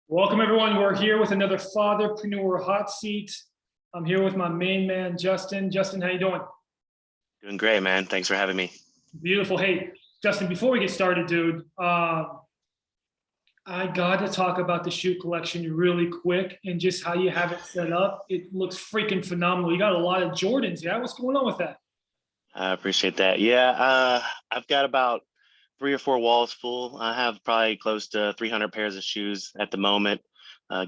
Welcome everyone. We're here with another Fatherpreneur hot seat. I'm here with my main man, Justin. Justin, how you doing? Doing great, man. Thanks for having me. Beautiful. Hey, Justin, before we get started, dude, I got to talk about the shoe collection really quick and just how you have it set up. It looks freaking phenomenal. You got a lot of Jordans. Yeah, what's going on with that? I appreciate that. Yeah, I've got about 3 or 4 walls full. I have probably close to 300 pairs of shoes at the moment,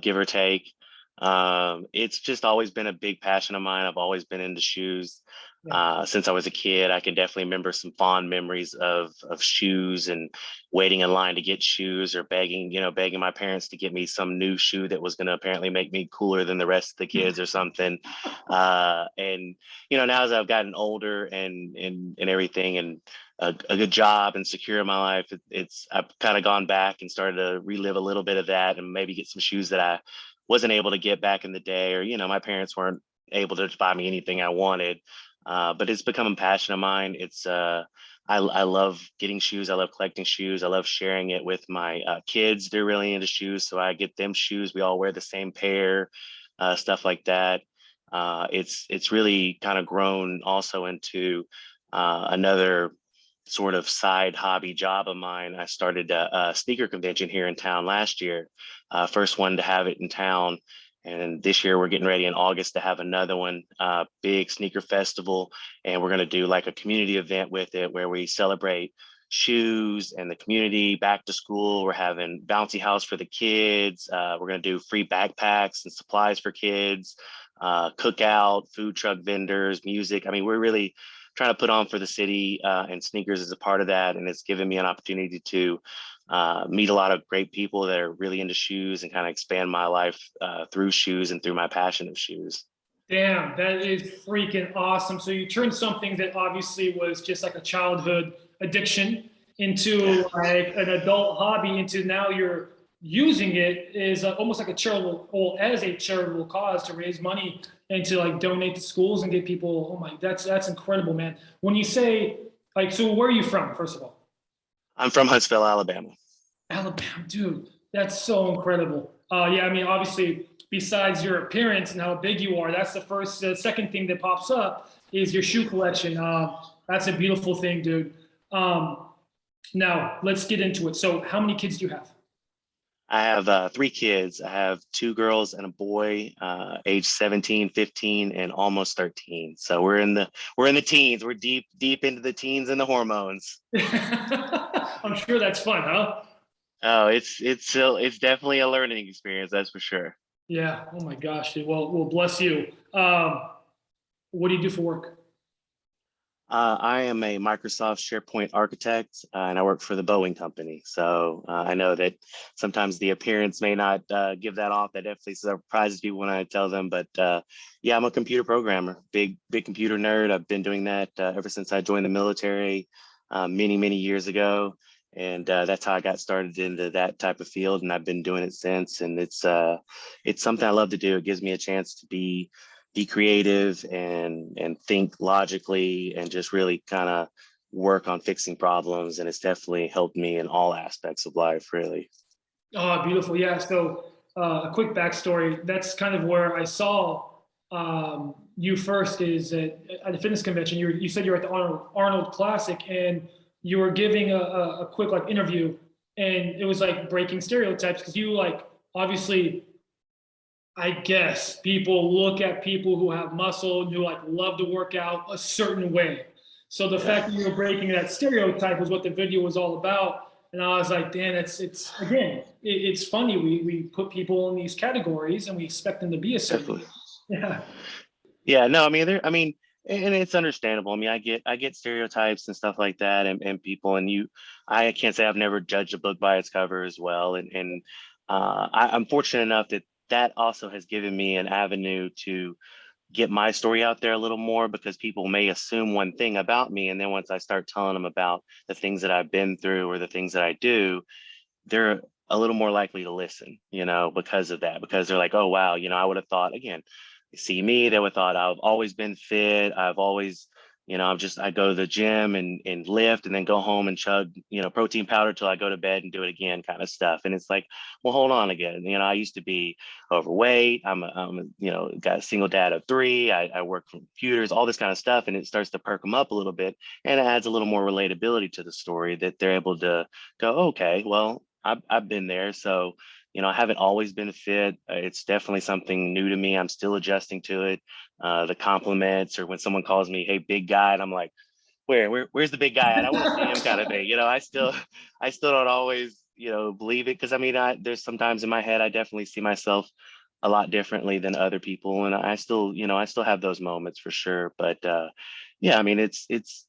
give or take. It's just always been a big passion of mine. I've always been into shoes. Yeah. Since I was a kid, I can definitely remember some fond memories of shoes and waiting in line to get shoes or begging my parents to get me some new shoe that was going to apparently make me cooler than the rest of the kids or something. And now as I've gotten older and everything and a good job and secure in my life, I've kind of gone back and started to relive a little bit of that and maybe get some shoes that I wasn't able to get back in the day, or my parents weren't able to buy me anything I wanted. But it's become a passion of mine. I love getting shoes. I love collecting shoes. I love sharing it with my kids. They're really into shoes, so I get them shoes. We all wear the same pair, stuff like that. It's really kind of grown also into another sort of side hobby job of mine. I started a sneaker convention here in town last year, first one to have it in town. And this year we're getting ready in August to have another one, big sneaker festival. And we're going to do like a community event with it where we celebrate shoes and the community back to school. We're having bouncy house for the kids. We're going to do free backpacks and supplies for kids, cookout, food truck vendors, music. I mean, we're really trying to put on for the city, and sneakers is a part of that. And it's given me an opportunity to meet a lot of great people that are really into shoes and kind of expand my life through shoes and through my passion of shoes. Damn, that is freaking awesome. So you turned something that obviously was just like a childhood addiction Yeah, into like an adult hobby into now you're using it is almost like a charitable or as a charitable cause to raise money and to like donate to schools and get people. Oh my, that's incredible, man. When you say like, so where are you from, first of all? I'm from Huntsville, Alabama. Alabama, dude, that's so incredible. Yeah, I mean, obviously, besides your appearance and how big you are, that's second thing that pops up is your shoe collection. That's a beautiful thing, dude. Um, Now, let's get into it. So, how many kids do you have? I have 3 kids. I have 2 girls and a boy, age 17, 15, and almost 13. So we're in the teens. We're deep into the teens and the hormones. I'm sure that's fun, huh? Oh, it's definitely a learning experience, that's for sure. Yeah. Oh my gosh, dude. Well, bless you. What do you do for work? I am a Microsoft SharePoint architect, and I work for the Boeing company. So I know that sometimes the appearance may not give that off. That definitely surprises people when I tell them. But yeah, I'm a computer programmer, big computer nerd. I've been doing that ever since I joined the military many years ago, and that's how I got started into that type of field. And I've been doing it since. And it's something I love to do. It gives me a chance to be creative and think logically and just really kind of work on fixing problems. And it's definitely helped me in all aspects of life, really. Oh, beautiful. Yeah. So, a quick backstory. That's kind of where I saw you first is at the fitness convention. You said you were at the Arnold Classic and you were giving a quick like interview, and it was like breaking stereotypes because you like obviously I guess people look at people who have muscle and who like love to work out a certain way. So the Yeah, fact that you were breaking that stereotype was what the video was all about. And I was like, Dan, it's again, it's funny. We put people in these categories and we expect them to be a certain way. definitely. Yeah. Yeah, no, I mean, and it's understandable. I mean, I get stereotypes and stuff like that, and people, and I can't say I've never judged a book by its cover as well, and I'm fortunate enough that that also has given me an avenue to get my story out there a little more because people may assume one thing about me, and then once I start telling them about the things that I've been through or the things that I do, they're a little more likely to listen, because of that, because they're like, oh, wow, I would have thought, again, see me, they would have thought I've always been fit. I've always, I go to the gym and lift and then go home and chug, protein powder till I go to bed and do it again kind of stuff. And it's like, well, hold on again. I used to be overweight. Got a single dad of three. I work from computers, all this kind of stuff. And it starts to perk them up a little bit. And it adds a little more relatability to the story that they're able to go, okay, well, I've been there. So, I haven't always been fit. It's definitely something new to me. I'm still adjusting to it. The compliments, or when someone calls me, "Hey, big guy," and I'm like, where's the big guy at? I want to see him, kind of thing. I still don't always, believe it, because there's sometimes in my head I definitely see myself a lot differently than other people, and I still have those moments for sure. But yeah, I mean, it's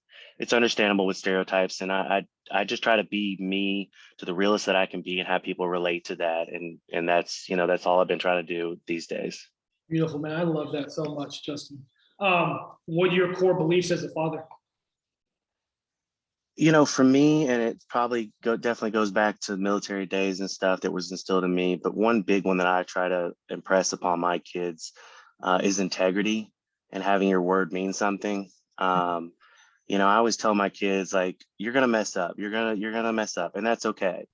understandable with stereotypes, and I just try to be me to the realest that I can be and have people relate to that, and that's all I've been trying to do these days. Beautiful, man. I love that so much, Justin. What are your core beliefs as a father? For me, and it definitely goes back to military days and stuff that was instilled in me. But one big one that I try to impress upon my kids is integrity and having your word mean something. I always tell my kids, like, you're gonna mess up, you're gonna mess up, and that's okay.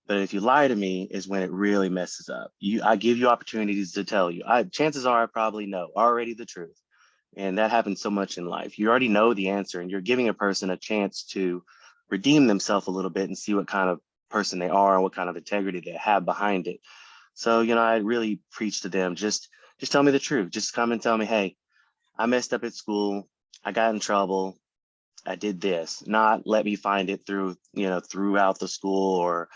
But if you lie to me is when it really messes up. I give you opportunities to tell you. Chances are I probably know already the truth. And that happens so much in life. You already know the answer, and you're giving a person a chance to redeem themselves a little bit and see what kind of person they are and what kind of integrity they have behind it. So, I really preach to them, just tell me the truth. Just come and tell me, hey, I messed up at school. I got in trouble. I did this. Not let me find it throughout the school, or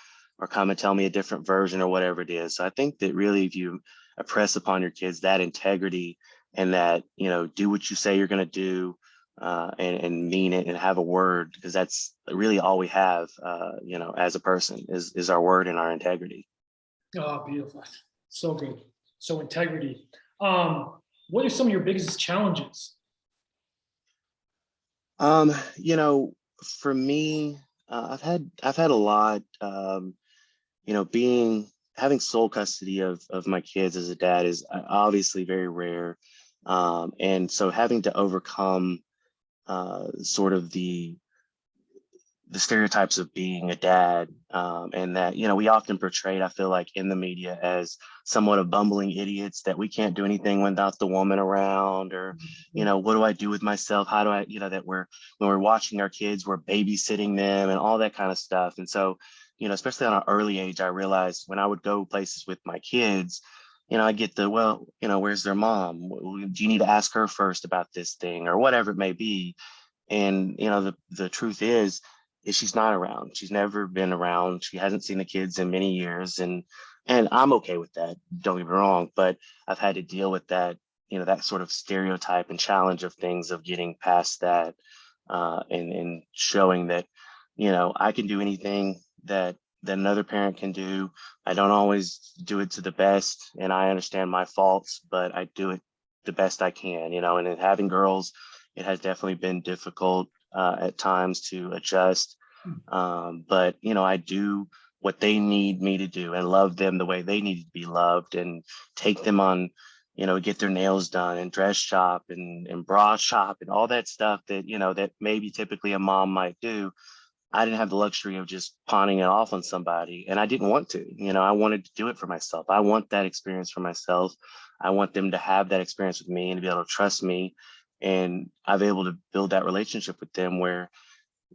come and tell me a different version or whatever it is. So I think that really, if you impress upon your kids that integrity, and that, do what you say you're going to do, and mean it, and have a word, because that's really all we have, as a person, is our word and our integrity. Oh, beautiful. So good. So integrity. What are some of your biggest challenges? Um, you know, for me, I've had a lot. Being having sole custody of my kids as a dad is obviously very rare, and so having to overcome sort of the stereotypes of being a dad, and that, we often portrayed, I feel like, in the media, as somewhat of bumbling idiots, that we can't do anything without the woman around, or what do I do with myself, how do I, that when we're watching our kids, we're babysitting them and all that kind of stuff. And so, especially on an early age, I realized when I would go places with my kids, I get well, where's their mom? Do you need to ask her first about this thing, or whatever it may be? And the truth is she's not around. She's never been around. She hasn't seen the kids in many years, and I'm okay with that. Don't get me wrong, but I've had to deal with that, that sort of stereotype and challenge of things, of getting past that, and showing that, I can do anything that another parent can do. I don't always do it to the best, and I understand my faults, but I do it the best I can, and in having girls, it has definitely been difficult at times to adjust. But I do what they need me to do, and love them the way they need to be loved, and take them on, get their nails done, and dress shop, and bra shop, and all that stuff that, that maybe typically a mom might do. I didn't have the luxury of just pawning it off on somebody, and I didn't want to. I wanted to do it for myself. I want that experience for myself. I want them to have that experience with me and to be able to trust me. And I've been able to build that relationship with them where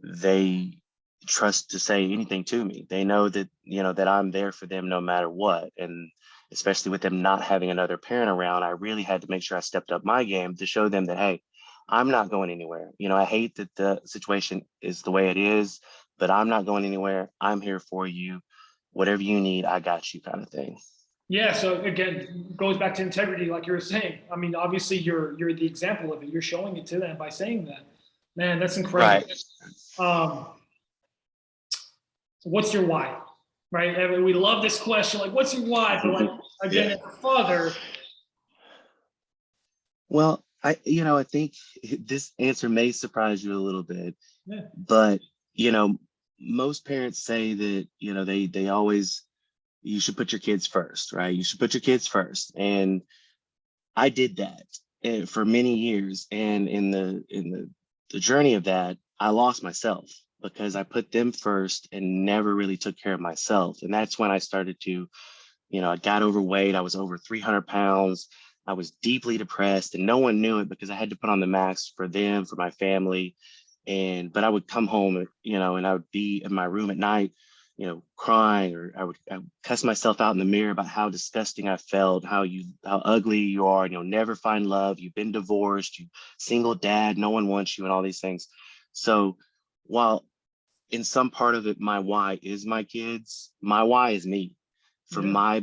they trust to say anything to me. They know that, that I'm there for them no matter what. And especially with them not having another parent around, I really had to make sure I stepped up my game to show them that, hey, I'm not going anywhere. I hate that the situation is the way it is, but I'm not going anywhere. I'm here for you. Whatever you need, I got you, kind of thing. Yeah. So again, goes back to integrity, like you were saying. I mean, obviously, you're the example of it. You're showing it to them by saying that. Man, that's incredible. Right. Um, what's your why? Right? I mean, we love this question. Like, what's your why? But like, again, Yeah. as a father, Well, I think this answer may surprise you a little bit, yeah, but you know, most parents say that, they always, you should put your kids first, right? You should put your kids first. And I did that for many years. And in the the journey of that, I lost myself because I put them first and never really took care of myself. And that's when I started to, I got overweight. I was over 300 pounds. I was deeply depressed and no one knew it because I had to put on the mask for them, for my family. But I would come home, and I would be in my room at night, crying, or I would cuss myself out in the mirror about how disgusting I felt, how ugly you are, and you'll never find love. You've been divorced, you single dad, no one wants you, and all these things. So while in some part of it, my why is my kids, my why is me Yeah.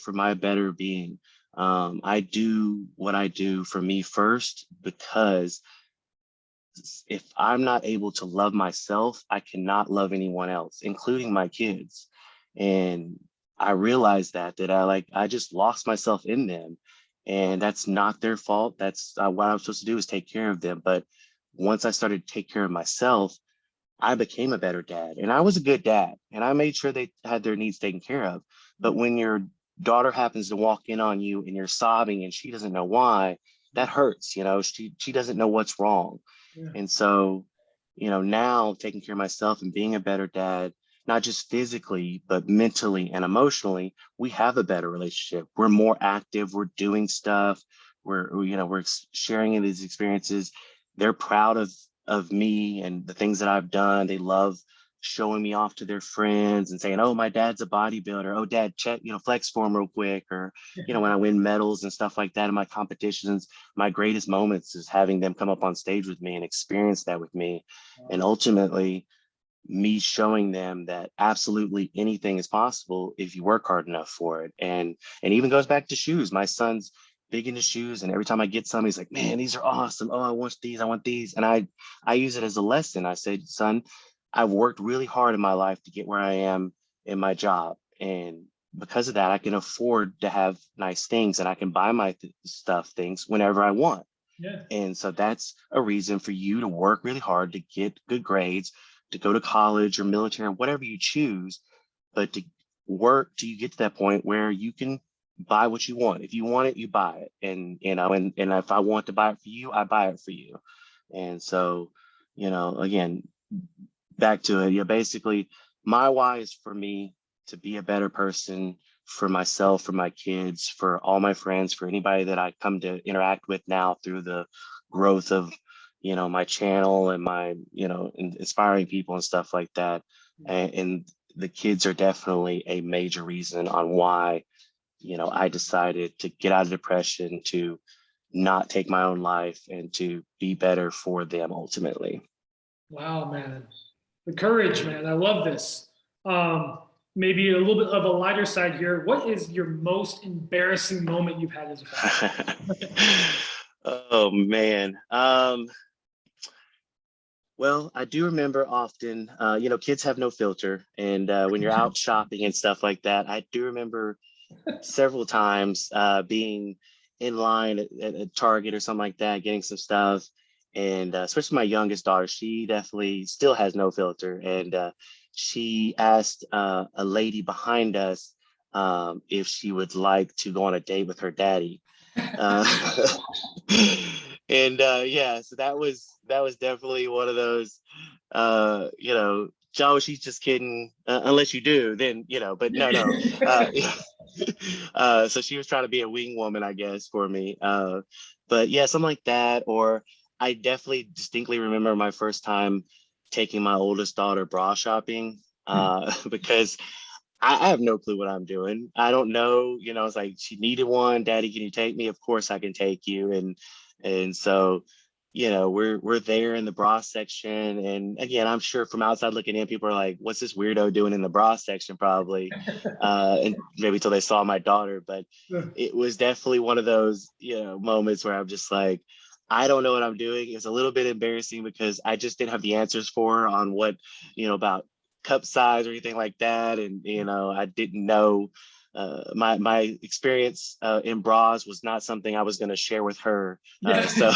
for my better being. I do what I do for me first, because if I'm not able to love myself, I cannot love anyone else, including my kids. And I realized that I just lost myself in them, and that's not their fault. That's what I'm supposed to do, is take care of them. But once I started to take care of myself, I became a better dad, and I was a good dad, and I made sure they had their needs taken care of. But when your daughter happens to walk in on you and you're sobbing and she doesn't know why, that hurts. She doesn't know what's wrong. Yeah. And so, now taking care of myself and being a better dad, not just physically, but mentally and emotionally, we have a better relationship. We're more active, we're doing stuff, we're sharing in these experiences. They're proud of me and the things that I've done. They love showing me off to their friends and saying, "Oh, my dad's a bodybuilder. Oh, dad, check, flex for him real quick." Or, when I win medals and stuff like that in my competitions, my greatest moments is having them come up on stage with me and experience that with me. And ultimately, me showing them that absolutely anything is possible if you work hard enough for it. And even goes back to shoes. My son's big into shoes, and every time I get some, he's like, "Man, these are awesome. Oh, I want these, I want these." And I use it as a lesson. I said, "Son, I've worked really hard in my life to get where I am in my job, and because of that, I can afford to have nice things, and I can buy my things whenever I want. Yeah. And so that's a reason for you to work really hard to get good grades, to go to college or military, whatever you choose, but to work till you get to that point where you can buy what you want. If you want it, you buy it. And if I want to buy it for you, I buy it for you." And so, again, back to it. Yeah, basically, my why is for me to be a better person, for myself, for my kids, for all my friends, for anybody that I come to interact with now through the growth of, my channel and my, inspiring people and stuff like that. And the kids are definitely a major reason on why, I decided to get out of depression, to not take my own life, and to be better for them ultimately. Wow, man. The courage, man. I love this. Um, Maybe a little bit of a lighter side here. What is your most embarrassing moment you've had as a father? Oh man. Well, I do remember often, kids have no filter. And when you're out shopping and stuff like that, I do remember several times being in line at Target or something like that, getting some stuff. And especially my youngest daughter, she definitely still has no filter. And she asked a lady behind us if she would like to go on a date with her daddy. Uh, and yeah, so that was definitely one of those, Joe, she's just kidding, unless you do, then, but no. Yeah. So she was trying to be a wing woman, I guess, for me. But yeah, something like that. Or I definitely distinctly remember my first time taking my oldest daughter bra shopping, because I have no clue what I'm doing. I don't know, it's like she needed one. "Daddy, can you take me?" "Of course I can take you." And so, we're there in the bra section. And again, I'm sure from outside looking in, people are like, "What's this weirdo doing in the bra section?" Probably. And maybe till they saw my daughter. But it was definitely one of those, moments where I'm just like, I don't know what I'm doing. It's a little bit embarrassing because I just didn't have the answers for her on what, about cup size or anything like that. And, I didn't know, my experience in bras was not something I was going to share with her. Yeah. So,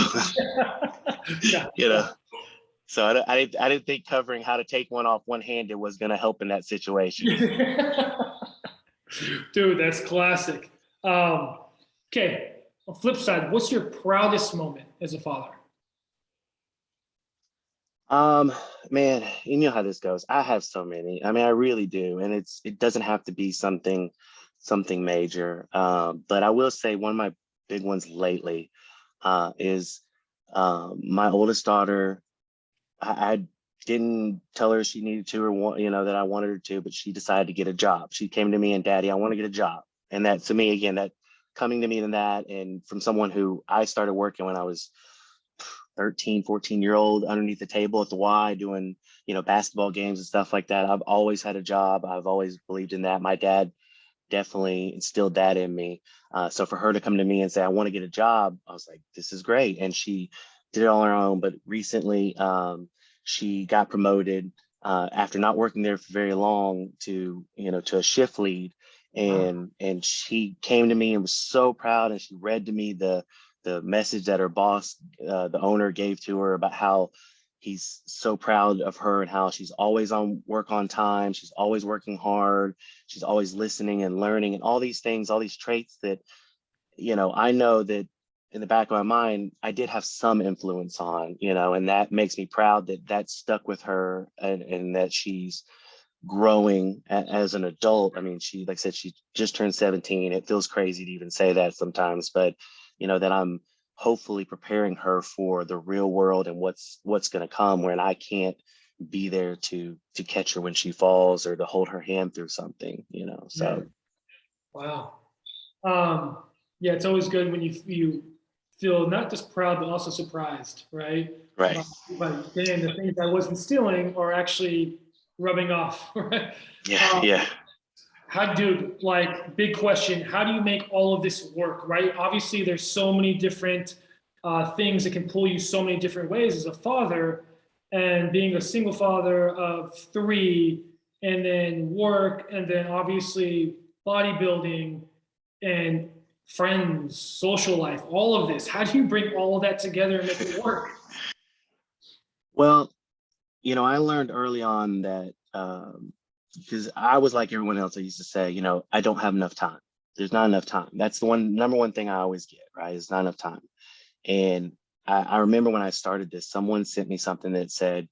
Yeah. you know, so I didn't think covering how to take one off one-handed was going to help in that situation. Dude, that's classic. Okay. On flip side, what's your proudest moment as a father? Um, Man, you know how this goes. I have so many. I mean, I really do, and it doesn't have to be something major. But I will say one of my big ones lately is my oldest daughter. I didn't tell her she needed to or want, that I wanted her to, but she decided to get a job. She came to me and, Daddy, I want to get a job. And that, to me, again, that coming to me than that, and from someone who I started working when I was 13, 14-year-old underneath the table at the Y doing, basketball games and stuff like that. I've always had a job. I've always believed in that. My dad definitely instilled that in me. So for her to come to me and say, I want to get a job, I was like, this is great. And she did it all on her own. But recently, she got promoted after not working there for very long to a shift lead. Wow. And she came to me and was so proud. And she read to me the message that her boss, the owner, gave to her about how he's so proud of her and how she's always on work on time. She's always working hard. She's always listening and learning and all these things, all these traits that, I know that in the back of my mind, I did have some influence on, and that makes me proud that that stuck with her, and that she's growing as an adult. I mean, she, like I said, she just turned 17. It feels crazy to even say that sometimes, but that I'm hopefully preparing her for the real world and what's going to come, when I can't be there to catch her when she falls or to hold her hand through something, Yeah. so. Wow. Um, yeah, it's always good when you feel not just proud but also surprised, right? Right. But damn, the things I wasn't stealing are actually rubbing off, right? Yeah. Um, Yeah. how, dude, like, big question, how do you make all of this work, right? Obviously, there's so many different things that can pull you so many different ways as a father, and being a single father of three, and then work, and then obviously bodybuilding and friends, social life, all of this. How do you bring all of that together and make it work? Well, I learned early on that, because I was like everyone else. I used to say, I don't have enough time. There's not enough time. That's the number one thing I always get, right? It's not enough time. And I remember when I started this, someone sent me something that said,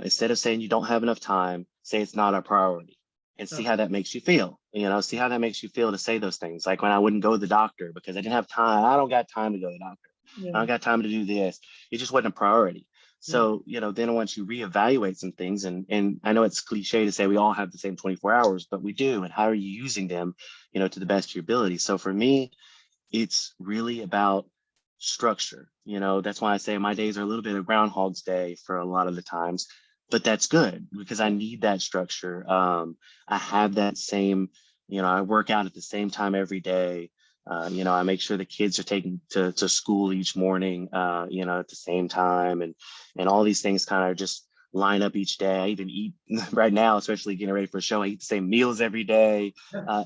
instead of saying you don't have enough time, say it's not a priority, and see how that makes you feel. See how that makes you feel to say those things. Like when I wouldn't go to the doctor because I didn't have time. I don't got time to go to the doctor. I Yeah, don't got time to do this. It just wasn't a priority. yeah, So, then once you reevaluate some things, and I know it's cliche to say we all have the same 24 hours, but we do. And how are you using them, to the best of your ability? So for me, it's really about structure. That's why I say my days are a little bit of Groundhog's Day for a lot of the times, but that's good because I need that structure. I have that same, I work out at the same time every day. I make sure the kids are taken to school each morning, at the same time, and all these things kind of just line up each day. I even eat right now, especially getting ready for a show. I eat the same meals every day.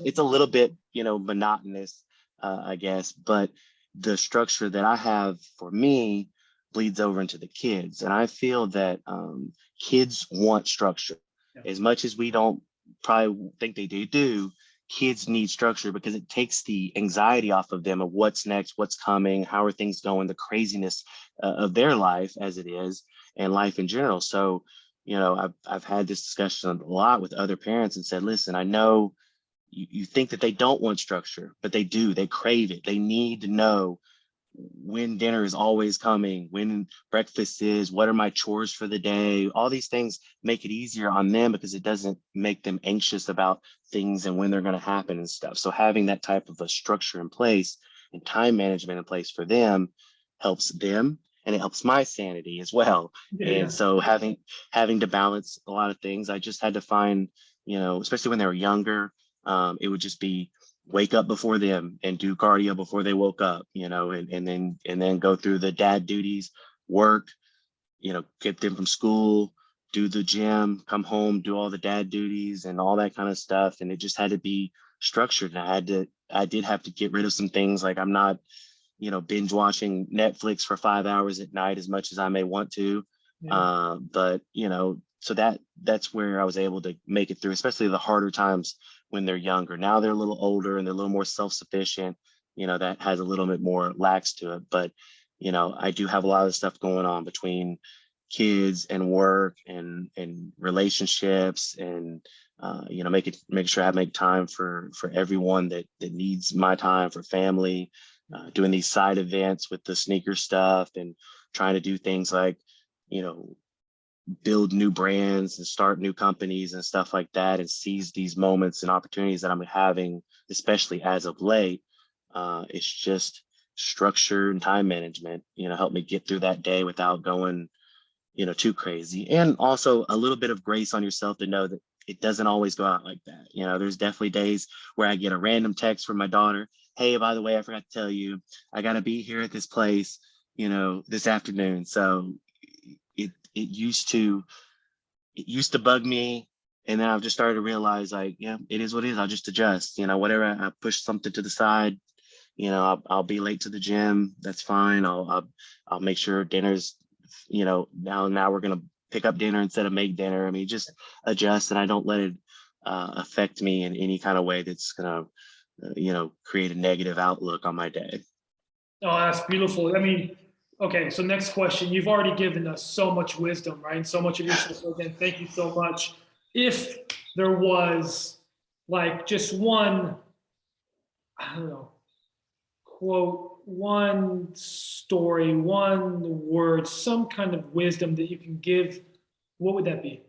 It's a little bit, monotonous, I guess. But the structure that I have for me bleeds over into the kids. And I feel that kids want structure yeah, as much as we don't probably think they do. Kids need structure because it takes the anxiety off of them of what's next, what's coming, how are things going, the craziness of their life as it is, and life in general. So, I've had this discussion a lot with other parents and said, listen, I know you think that they don't want structure, but they do. They crave it. They need to know when dinner is always coming, when breakfast is, what are my chores for the day. All these things make it easier on them because it doesn't make them anxious about things and when they're going to happen and stuff. So having that type of a structure in place and time management in place for them helps them, and it helps my sanity as well. And yeah, so having to balance a lot of things, I just had to find, especially when they were younger, it would just be wake up before them and do cardio before they woke up, and then go through the dad duties, work, get them from school, do the gym, come home, do all the dad duties and all that kind of stuff. And it just had to be structured. And I did have to get rid of some things. Like I'm not, binge watching Netflix for 5 hours at night as much as I may want to. yeah. But so that's where I was able to make it through, especially the harder times when they're younger. Now they're a little older and they're a little more self-sufficient. That has a little bit more lax to it. But I do have a lot of stuff going on between kids and work and relationships and make sure I make time for everyone that needs my time, for family, doing these side events with the sneaker stuff and trying to do things like, you know, build new brands and start new companies and stuff like that, and seize these moments and opportunities that I'm having, especially as of late. It's just structure and time management, help me get through that day without going, too crazy. And also a little bit of grace on yourself to know that it doesn't always go out like that. There's definitely days where I get a random text from my daughter. Hey, by the way, I forgot to tell you, I got to be here at this place, this afternoon. So it used to bug me. And then I've just started to realize, like, yeah, it is what it is. I'll just adjust, whatever. I push something to the side, I'll be late to the gym. That's fine. I'll make sure dinner's, now we're going to pick up dinner instead of make dinner. I mean, just adjust, and I don't let it affect me in any kind of way that's going to, create a negative outlook on my day. Oh, that's beautiful. I mean, okay, so next question. You've already given us so much wisdom, right? And so much of yourself. So again, thank you so much. If there was like just one, I don't know, quote, one story, one word, some kind of wisdom that you can give, what would that be?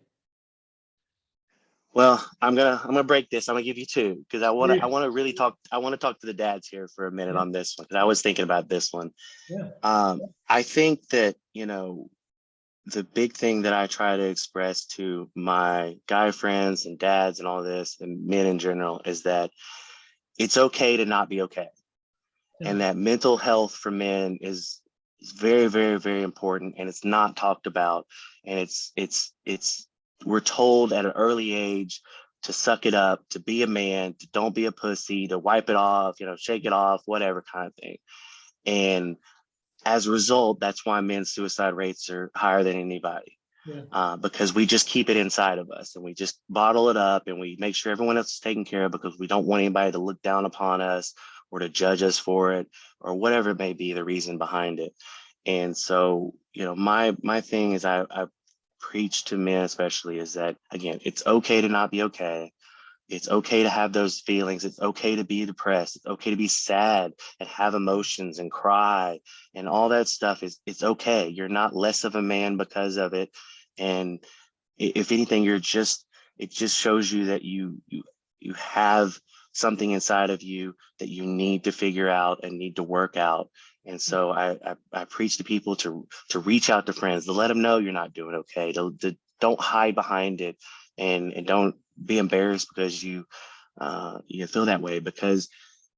Well, I'm gonna break this. I'm gonna give you two because I Three. want to really talk. I want to talk to the dads here for a minute Yeah. on this one because I was thinking about this one. Yeah. I think that the big thing that I try to express to my guy friends and dads and all this and men in general is that it's okay to not be okay, Yeah. and that mental health for men is very, very, very important, and it's not talked about, and it's we're told at an early age to suck it up, to be a man, to don't be a pussy, to wipe it off, shake it off, whatever kind of thing. And as a result, that's why men's suicide rates are higher than anybody, Yeah. because we just keep it inside of us and we just bottle it up and we make sure everyone else is taken care of because we don't want anybody to look down upon us or to judge us for it or whatever may be the reason behind it. And so, my thing is I preach to men especially is that, again, it's okay to not be okay. It's okay to have those feelings. It's okay to be depressed. It's okay to be sad and have emotions and cry and all that stuff it's okay. You're not less of a man because of it. And if anything, it just shows you that you have something inside of you that you need to figure out and need to work out. And so I preach to people to reach out to friends, to let them know you're not doing okay, to don't hide behind it, and don't be embarrassed because you feel that way. Because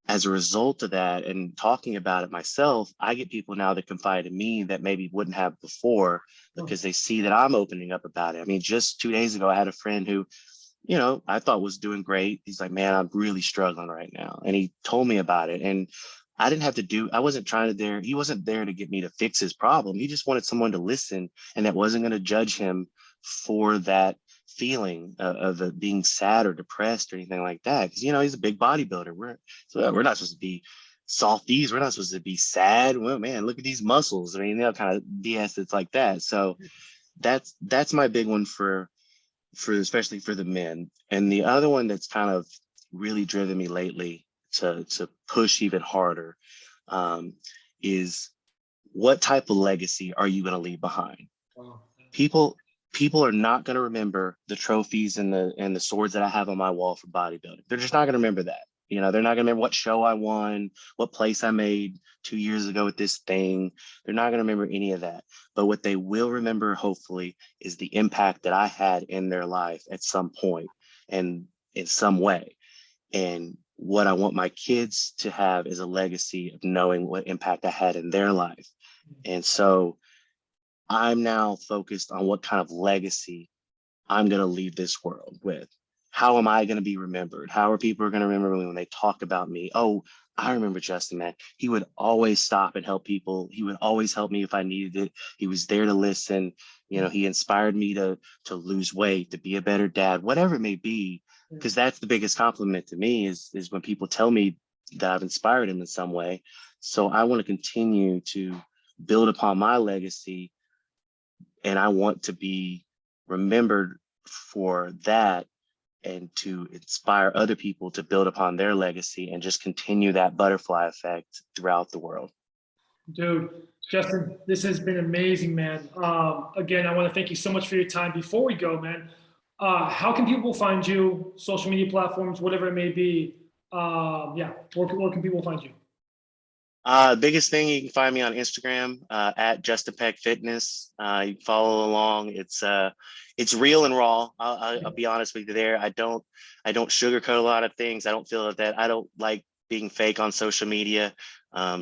as a result of that and talking about it myself, I get people now that confide in me that maybe wouldn't have before because they see that I'm opening up about it. I mean, just 2 days ago, I had a friend who, I thought was doing great. He's like, man, I'm really struggling right now. And he told me about it. And I wasn't trying to he wasn't there to get me to fix his problem. He just wanted someone to listen and that wasn't going to judge him for that feeling of being sad or depressed or anything like that. Cause he's a big bodybuilder. We're not supposed to be softies. We're not supposed to be sad. Well, man, look at these muscles. I mean, kind of BS that's like that. So that's my big one for especially for the men. And the other one that's kind of really driven me lately to push even harder is, what type of legacy are you going to leave behind? Wow. People are not going to remember the trophies and the swords that I have on my wall for bodybuilding. They're just not going to remember that. They're not going to remember what show I won, what place I made 2 years ago with this thing. They're not going to remember any of that. But what they will remember, hopefully, is the impact that I had in their life at some point and in some way. And what I want my kids to have is a legacy of knowing what impact I had in their life. And so I'm now focused on what kind of legacy I'm going to leave this world with. How am I going to be remembered? How are people going to remember me when they talk about me? Oh, I remember Justin, man. He would always stop and help people. He would always help me if I needed it. He was there to listen. He inspired me to lose weight, to be a better dad, whatever it may be. Because that's the biggest compliment to me is when people tell me that I've inspired him in some way. So I want to continue to build upon my legacy And I want to be remembered for that and to inspire other people to build upon their legacy and just continue that butterfly effect throughout the world. Dude, Justin, this has been amazing, man. Again, I want to thank you so much for your time. Before we go, man, how can people find you? Social media platforms, whatever it may be. Yeah, where can people find you? Biggest thing, you can find me on Instagram at Justin Peck Fitness. You can follow along. It's real and raw. I'll be honest with you there. I don't sugarcoat a lot of things. I don't feel that I don't like being fake on social media.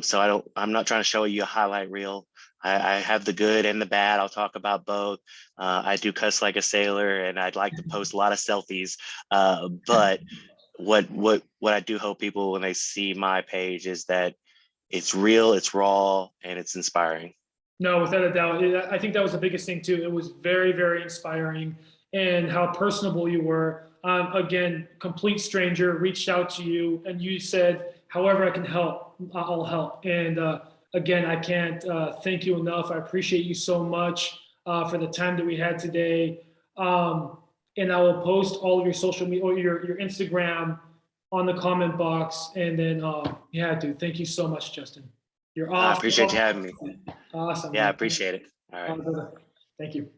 So I'm not trying to show you a highlight reel. I have the good and the bad. I'll talk about both. I do cuss like a sailor, and I'd like to post a lot of selfies. But what I do hope people, when they see my page, is that it's real, it's raw, and it's inspiring. No, without a doubt. I think that was the biggest thing too. It was very, very inspiring, and how personable you were. Again, complete stranger reached out to you, and you said, "However I can help, I'll help." And again, I can't thank you enough. I appreciate you so much for the time that we had today. And I will post all of your social media or your Instagram on the comment box. And then, yeah, dude, thank you so much, Justin. You're I awesome. appreciate you having me. Awesome, Yeah, I man. appreciate it. All right. Thank you.